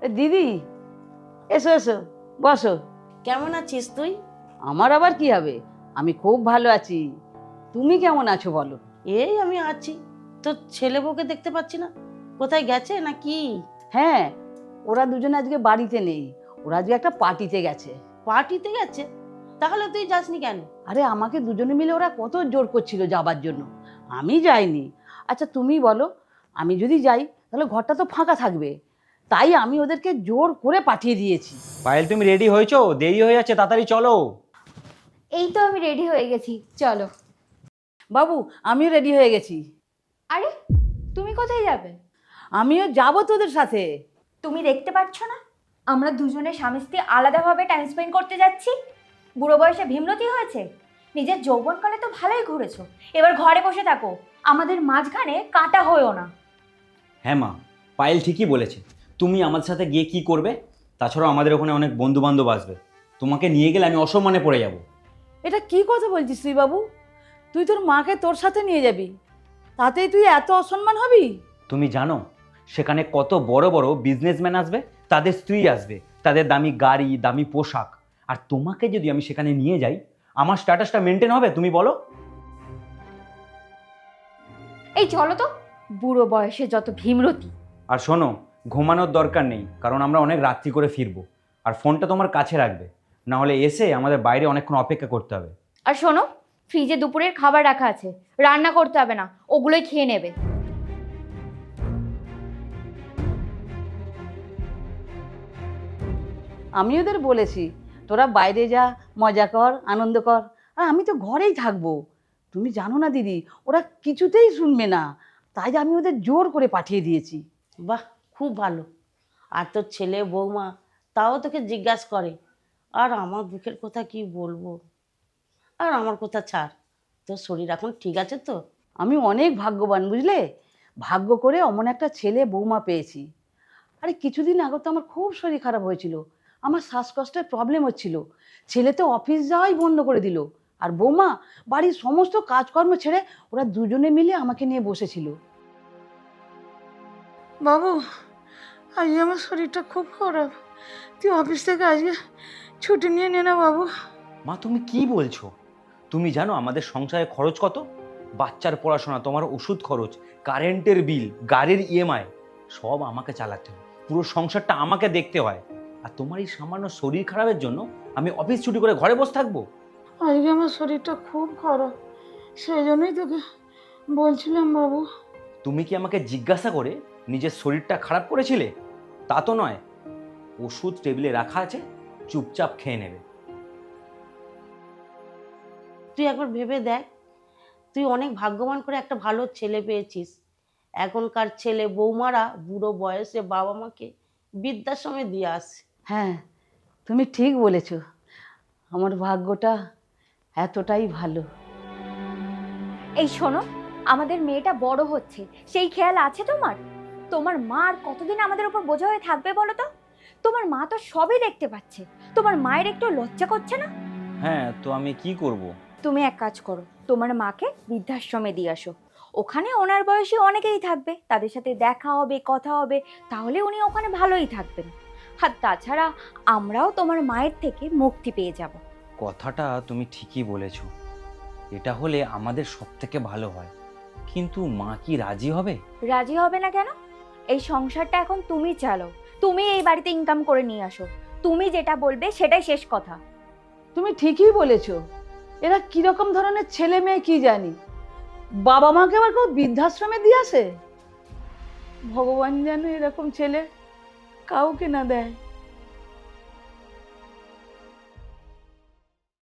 দিদি, এসো এসো, বসো। কেমন আছিস তুই? আমার আবার কি হবে, আমি খুব ভালো আছি। তুমি কেমন আছো বলো? এই আমি আছি। তোর ছেলে বউকে দেখতে পাচ্ছি না, কোথায় গেছে নাকি? হ্যাঁ, ওরা দুজনে আজকে বাড়িতে নেই, ওরা আজকে একটা পার্টিতে গেছে। পার্টিতে গেছে? তাহলে তুই যাসনি কেন? আরে আমাকে দুজনে মিলে ওরা কত জোর করছিল যাবার জন্য, আমি যাইনি। আচ্ছা তুমি বলো, আমি যদি যাই তাহলে ঘরটা তো ফাঁকা থাকবে, তাই আমি ওদেরকে জোর করে পাঠিয়ে দিয়েছি। পায়েল, তুমি রেডি হয়েছো? দেরি হয়ে যাচ্ছে, তাড়াতাড়ি চলো। এই তো আমি রেডি হয়ে গেছি, চলো। বাবু, আমিও রেডি হয়ে গেছি। আরে তুমি কোথায় যাবে? আমিও যাবো তোদের সাথে। তুমি দেখতে পাচ্ছ না আমরা দুজনে স্বামী স্ত্রী আলাদাভাবে টাইম স্পেন্ড করতে যাচ্ছি? বুড়ো বয়সে ভীমরতি হয়েছে? নিজের যৌবনকালে তো ভালোই ঘুরেছো, এবার ঘরে বসে থাকো, আমাদের মাঝখানে কাঁটা হয়েও না। হ্যাঁ মা, পায়েল ঠিকই বলেছে। তুমি আমাদের সাথে গিয়ে কি করবে? তাছাড়াও আমাদের ওখানে অনেক বন্ধু বান্ধব আসবে, তোমাকে নিয়ে গেলে আমি অসম্মানে পড়ে যাব। এটা কি কথা বলছিস তুই বাবু? তুই তোর মাকে তোর সাথে নিয়ে যাবি, তাতেই তুই এত অসম্মান হবি? তুমি জানো সেখানে কত বড় বড় বিজনেসম্যান আসবে, তাদের স্ত্রী আসবে, তাদের দামি গাড়ি, দামি পোশাক। আর তোমাকে যদি আমি সেখানে নিয়ে যাই, আমার স্ট্যাটাসটা মেনটেন হবে তুমি বলো? এই চলো তো, বুড়ো বয়সে যত ভীমরতি। আর শোনো, ঘুমানোর দরকার নেই, কারণ আমরা অনেক রাত্রি করে ফিরবো। আর ফোনটা তোমার কাছে রাখবে, না হলে এসে আমাদের বাইরে অনেকক্ষণ অপেক্ষা করতে হবে। আর শোনো, ফ্রিজে দুপুরের খাবার রাখা আছে, রান্না করতে হবে না, ওগুলোই খেয়ে নেবে। আমি ওদের বলেছি তোরা বাইরে যা, মজা কর, আনন্দ কর, আর আমি তো ঘরেই থাকবো। তুমি জানো না দিদি, ওরা কিছুতেই শুনবে না, তাই আমি ওদের জোর করে পাঠিয়ে দিয়েছি। বাহ, খুব ভালো। আর তোর ছেলে বৌমা তাও তোকে জিজ্ঞাসা করে। আর আমার দুঃখের কথা কি বলবো। আর আমার কথা ছাড়, তোর শরীর এখন ঠিক আছে তো? আমি অনেক ভাগ্যবান বুঝলে, ভাগ্য করে অমন একটা ছেলে বৌমা পেয়েছি। আরে কিছুদিন আগে তো আমার খুব শরীর খারাপ হয়েছিল, আমার শ্বাসকষ্টের প্রবলেম হচ্ছিল। ছেলে তো অফিস যাওয়াই বন্ধ করে দিল, আর বৌমা বাড়ির সমস্ত কাজকর্ম ছেড়ে ওরা দুজনে মিলে আমাকে নিয়ে বসেছিল। বাবু, আজকে আমার শরীরটা খুব খারাপ, তুই অফিস থেকে আজকে ছুটি নিয়ে নে না বাবু। মা, তুমি কি বলছো? তুমি জানো আমাদের সংসারে খরচ কত? বাচ্চার পড়াশোনা, তোমার ওষুধ খরচ, কারেন্টের বিল, গাড়ির ইএমআই, সব আমাকে চালাতে হয়, পুরো সংসারটা আমাকে দেখতে হয়। আর তোমার এই সামান্য শরীর খারাপের জন্য আমি অফিস ছুটি করে ঘরে বসে থাকবো? আজকে আমার শরীরটা খুব খারাপ, সেই জন্যই তোকে বলছিলাম বাবু। তুমি কি আমাকে জিজ্ঞাসা করে নিজের শরীরটা খারাপ করেছিলে? তা তো নয়, ওষুধ টেবিলে রাখা আছে, চুপচাপ খেয়ে নেবে। তুই একবার ভেবে দেখ, তুই অনেক ভাগ্যবান করে একটা ভালো ছেলে পেয়েছিস। এখনকার ছেলে বৌমারা বুড়ো বয়সে বাবা মাকে বৃদ্ধাশ্রমে দিয়ে আসে। হ্যাঁ, তুমি ঠিক বলেছ, আমার ভাগ্যটা এতটাই ভালো। এই শোনো, আমাদের মেয়েটা বড় হচ্ছে, সেই খেয়াল আছে তোমার? তোমার মা আর কতদিন আমাদের উপর বোঝা হয়ে থাকবে বলো তো? তোমার মা তো সবই দেখতে পাচ্ছে, তোমার মায়ের একটু লজ্জা করছে না? হ্যাঁ, তো আমি কি করব? তুমি এক কাজ করো, তোমার মাকে বৃদ্ধাশ্রমে দিয়ে আসো, ওখানে ওনার বয়সী অনেকেই থাকবে, তাদের সাথে দেখা হবে, কথা হবে, তাহলে উনি ওখানে ভালোই থাকবেন। আর তাছাড়া আমরাও তোমার মায়ের থেকে মুক্তি পেয়ে যাব। কথাটা তুমি ঠিকই বলেছো, এটা হলে আমাদের সব থেকে ভালো হয়। কিন্তু মা কি রাজি হবে? রাজি হবে না কেন? এই সংসারটা এখন তুমি চালাও, তুমি এই বাড়িতে ইনকাম করে নিয়ে আসো, তুমি যেটা বলবে সেটাই শেষ কথা। তুমি ঠিকই বলেছ, এরা কিরকম ধরনের ছেলে মেয়ে কি জানি, বাবা মাকে আবার কেউ বৃদ্ধাশ্রমে দিয়ে আসে। ভগবান যেন এরকম ছেলে কাউকে না দেয়।